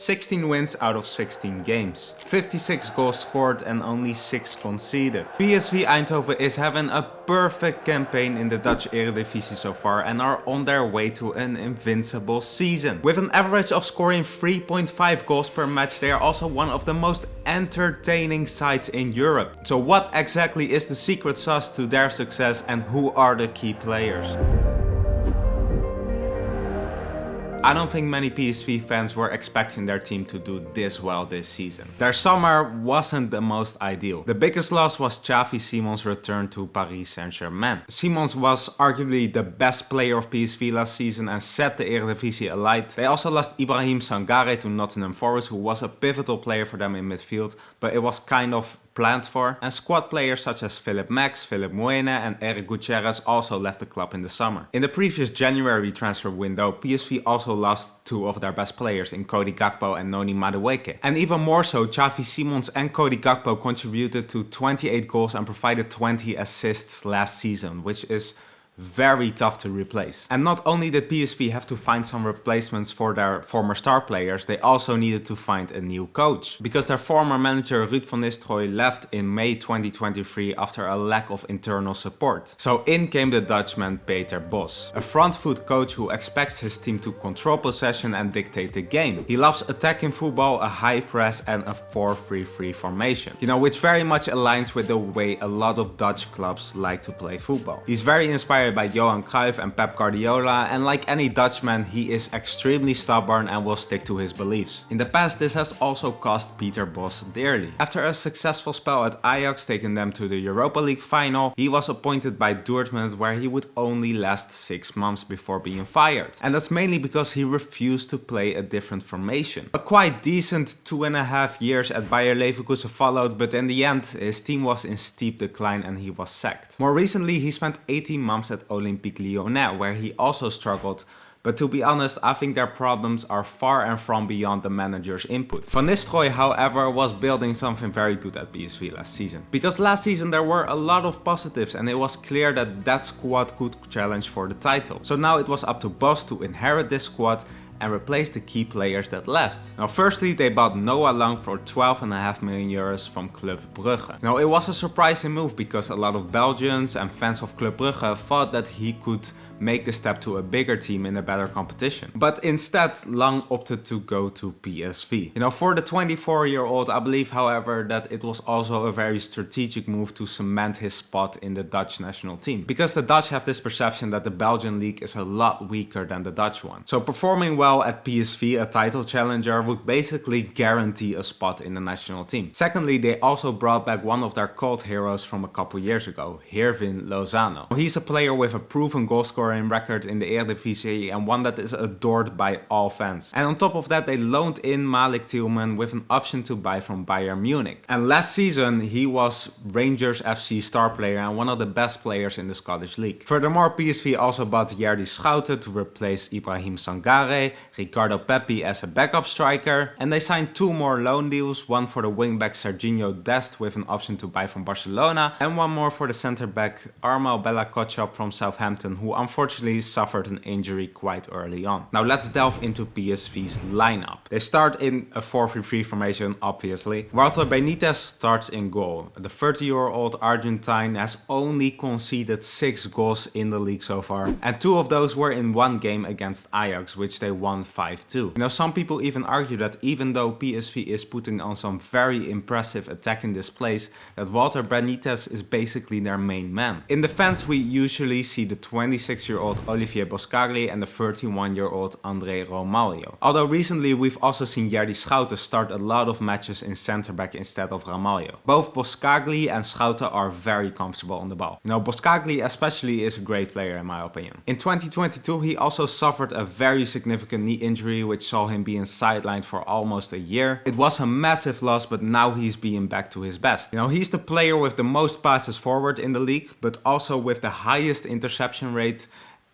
16 wins out of 16 games, 56 goals scored and only 6 conceded. PSV Eindhoven is having a perfect campaign in the Dutch Eredivisie so far and are on their way to an invincible season. With an average of scoring 3.5 goals per match, they are also one of the most entertaining sides in Europe. So what exactly is the secret sauce to their success and who are the key players? I don't think many PSV fans were expecting their team to do this well this season. Their summer wasn't the most ideal. The biggest loss was Xavi Simons' return to Paris Saint-Germain. Simons was arguably the best player of PSV last season and set the Eredivisie alight. They also lost Ibrahim Sangare to Nottingham Forest, who was a pivotal player for them in midfield, but it was kind of planned for. And squad players such as Philip Max, Philip Moyne and Eric Gutierrez also left the club in the summer. In the previous January transfer window, PSV also lost two of their best players in Cody Gakpo and Noni Madueke. And even more so, Xavi Simons and Cody Gakpo contributed to 28 goals and provided 20 assists last season, which is very tough to replace. And not only did PSV have to find some replacements for their former star players, they also needed to find a new coach. Because their former manager Ruud van Nistelrooy left in May 2023 after a lack of internal support. So in came the Dutchman Peter Bosz, a front foot coach who expects his team to control possession and dictate the game. He loves attacking football, a high press and a 4-3-3 formation. Which very much aligns with the way a lot of Dutch clubs like to play football. He's very inspired by Johan Cruyff and Pep Guardiola, and like any Dutchman, he is extremely stubborn and will stick to his beliefs. In the past, this has also cost Peter Bosz dearly. After a successful spell at Ajax taking them to the Europa League final, he was appointed by Dortmund, where he would only last 6 months before being fired. And that's mainly because he refused to play a different formation. A quite decent 2.5 years at Bayer Leverkusen followed, but in the end, his team was in steep decline and he was sacked. More recently, he spent 18 months at Olympique Lyonnais, where he also struggled. But to be honest, I think their problems are far and from beyond the manager's input. Van Nistelrooy, however, was building something very good at PSV last season. Because last season there were a lot of positives and it was clear that that squad could challenge for the title. So now it was up to Bosz to inherit this squad and replace the key players that left. Now firstly, they bought Noah Lang for 12.5 million euros from Club Brugge. Now it was a surprising move because a lot of Belgians and fans of Club Brugge thought that he could make the step to a bigger team in a better competition. But instead, Lang opted to go to PSV. For the 24-year-old, I believe, however, that it was also a very strategic move to cement his spot in the Dutch national team. Because the Dutch have this perception that the Belgian league is a lot weaker than the Dutch one. So performing well at PSV, a title challenger, would basically guarantee a spot in the national team. Secondly, they also brought back one of their cult heroes from a couple years ago, Hirvin Lozano. He's a player with a proven goal scoring record in the Eredivisie and one that is adored by all fans. And on top of that, they loaned in Malik Tielman with an option to buy from Bayern Munich. And last season, he was Rangers FC star player and one of the best players in the Scottish League. Furthermore, PSV also bought Jerdy Schouten to replace Ibrahim Sangare, Ricardo Pepi as a backup striker, and they signed 2 more loan deals, one for the wingback Serginho Dest with an option to buy from Barcelona, and one more for the centre-back Armal Bella-Kotchap from Southampton, who unfortunately suffered an injury quite early on. Now let's delve into PSV's lineup. They start in a 4-3-3 formation, obviously. Walter Benitez starts in goal. The 30-year-old Argentine has only conceded 6 goals in the league so far, and 2 of those were in one game against Ajax, which they won 5-2. Some people even argue that even though PSV is putting on some very impressive attacking displays, that Walter Benitez is basically their main man. In defense, we usually see the 26-year-old Olivier Boskagli and the 31-year-old André Romaglio. Although recently we've also seen Jerdy Schouten start a lot of matches in centre-back instead of Romaglio. Both Boskagli and Schouten are very comfortable on the ball. Boskagli especially is a great player in my opinion. In 2022 he also suffered a very significant knee injury which saw him being sidelined for almost a year. It was a massive loss, but now he's being back to his best. He's the player with the most passes forward in the league, but also with the highest interception rate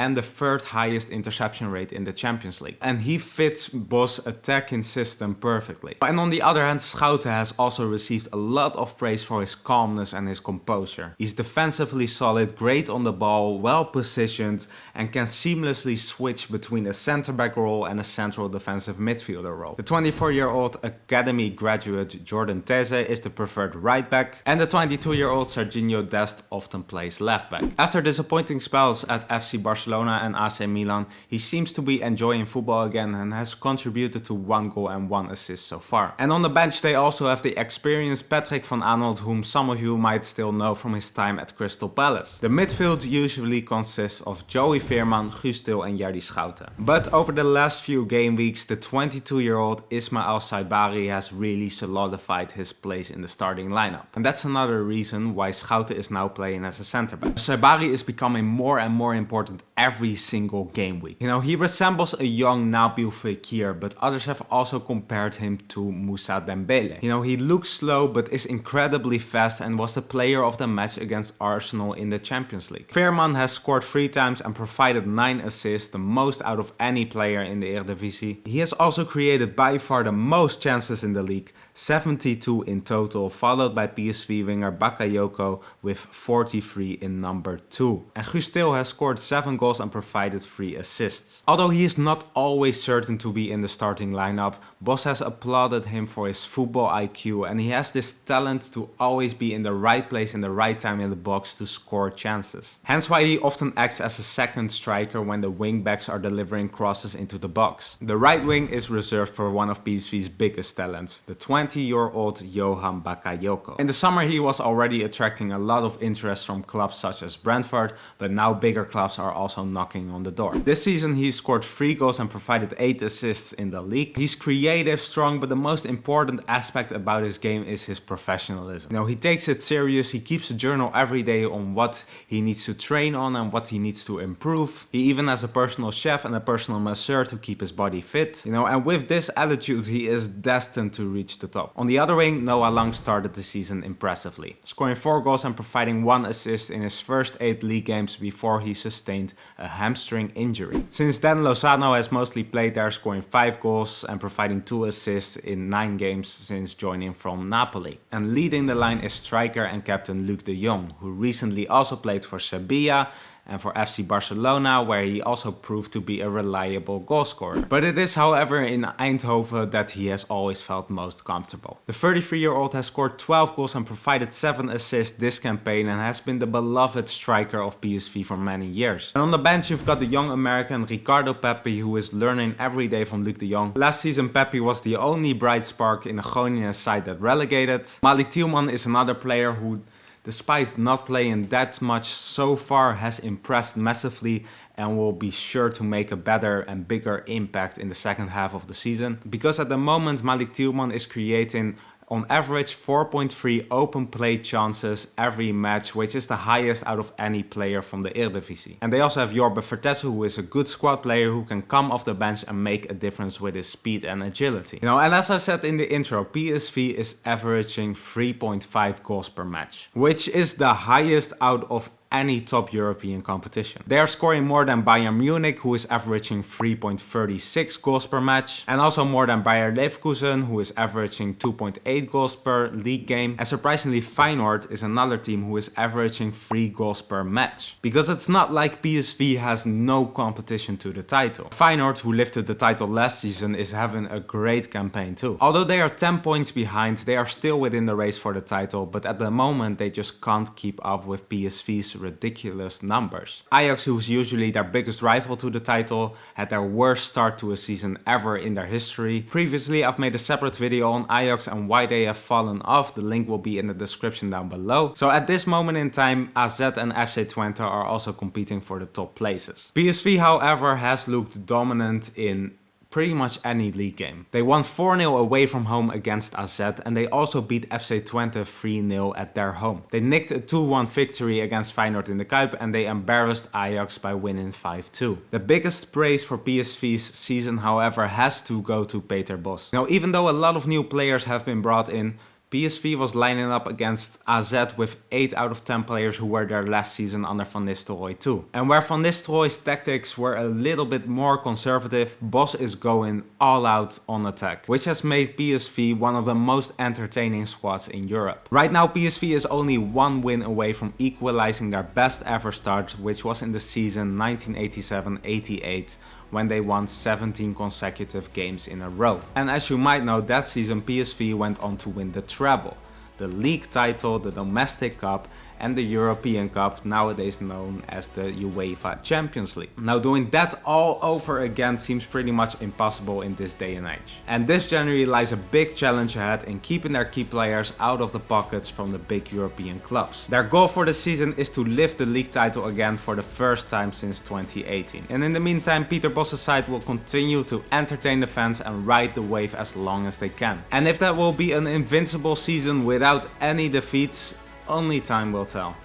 and the third highest interception rate in the Champions League. And he fits Bosz' attacking system perfectly. And on the other hand, Schouten has also received a lot of praise for his calmness and his composure. He's defensively solid, great on the ball, well positioned, and can seamlessly switch between a centre-back role and a central defensive midfielder role. The 24-year-old academy graduate Jordan Teze is the preferred right back, and the 22-year-old Serginho Dest often plays left back. After disappointing spells at FC Barcelona and AC Milan, he seems to be enjoying football again and has contributed to 1 goal and 1 assist so far. And on the bench they also have the experienced Patrick van Aanholt, whom some of you might still know from his time at Crystal Palace. The midfield usually consists of Joey Veerman, Guus Til and Jerdy Schouten. But over the last few game weeks, the 22-year-old Ismaël Saibari has really solidified his place in the starting lineup. And that's another reason why Schouten is now playing as a centre-back. Saibari is becoming more and more important every single game week. You know, he resembles a young Nabil Fekir, but others have also compared him to Moussa Dembele. You know, he looks slow but is incredibly fast and was the player of the match against Arsenal in the Champions League. Veerman has scored 3 times and provided 9 assists, the most out of any player in the Eredivisie. He has also created by far the most chances in the league, 72 in total, followed by PSV winger Bakayoko with 43 in number 2. And Guus Til has scored 7 goals and provided 3 assists. Although he is not always certain to be in the starting lineup, Bosz has applauded him for his football IQ, and he has this talent to always be in the right place in the right time in the box to score chances. Hence why he often acts as a second striker when the wingbacks are delivering crosses into the box. The right wing is reserved for one of PSV's biggest talents, the 20-year-old Johan Bakayoko. In the summer he was already attracting a lot of interest from clubs such as Brentford, but now bigger clubs are also knocking on the door. This season he scored 3 goals and provided 8 assists in the league. He's creative, strong, but the most important aspect about his game is his professionalism. You know, he takes it serious, he keeps a journal every day on what he needs to train on and what he needs to improve. He even has a personal chef and a personal masseur to keep his body fit. You know, and with this attitude he is destined to reach the top. On the other wing, Noah Lang started the season impressively, scoring 4 goals and providing 1 assist in his first 8 league games before he sustained a hamstring injury. Since then, Lozano has mostly played there, scoring 5 goals and providing 2 assists in 9 games since joining from Napoli. And leading the line is striker and captain Luc de Jong, who recently also played for Sevilla and for FC Barcelona, where he also proved to be a reliable goalscorer. But it is, however, in Eindhoven that he has always felt most comfortable. The 33-year-old has scored 12 goals and provided 7 assists this campaign and has been the beloved striker of PSV for many years. And on the bench you've got the young American Ricardo Pepi, who is learning every day from Luc de Jong. Last season Pepi was the only bright spark in a Groningen side that relegated. Malik Tielman is another player who, despite not playing that much so far, has impressed massively and will be sure to make a better and bigger impact in the second half of the season. Because at the moment Malik Tielman is creating on average 4.3 open play chances every match, which is the highest out of any player from the Eredivisie. And they also have Jorbe Vertessen, who is a good squad player who can come off the bench and make a difference with his speed and agility. You know, and as I said in the intro, PSV is averaging 3.5 goals per match, which is the highest out of any top European competition. They are scoring more than Bayern Munich, who is averaging 3.36 goals per match, and also more than Bayer Leverkusen, who is averaging 2.8 goals per league game. And surprisingly, Feyenoord is another team who is averaging 3 goals per match. Because it's not like PSV has no competition to the title. Feyenoord, who lifted the title last season, is having a great campaign too. Although they are 10 points behind, they are still within the race for the title, but at the moment they just can't keep up with PSV's ridiculous numbers. Ajax, who's usually their biggest rival to the title, had their worst start to a season ever in their history. Previously I've made a separate video on Ajax and why they have fallen off. The link will be in the description down below. So at this moment in time, AZ and FC Twente are also competing for the top places. PSV, however, has looked dominant in pretty much any league game. They won 4-0 away from home against AZ, and they also beat FC Twente 3-0 at their home. They nicked a 2-1 victory against Feyenoord in the Kuip, and they embarrassed Ajax by winning 5-2. The biggest praise for PSV's season, however, has to go to Peter Bosz. Now, even though a lot of new players have been brought in, PSV was lining up against AZ with 8 out of 10 players who were there last season under Van Nistelrooy too. And where Van Nistelrooy's tactics were a little bit more conservative, Bosz is going all out on attack, which has made PSV one of the most entertaining squads in Europe. Right now PSV is only 1 win away from equalizing their best ever start, which was in the season 1987-88, when they won 17 consecutive games in a row. And as you might know, that season PSV went on to win the treble, the league title, the domestic cup and the European Cup, nowadays known as the UEFA Champions League. Now doing that all over again seems pretty much impossible in this day and age. And this January lies a big challenge ahead in keeping their key players out of the pockets from the big European clubs. Their goal for the season is to lift the league title again for the first time since 2018. And in the meantime, Peter Bosz's side will continue to entertain the fans and ride the wave as long as they can. And if that will be an invincible season without any defeats, only time will tell.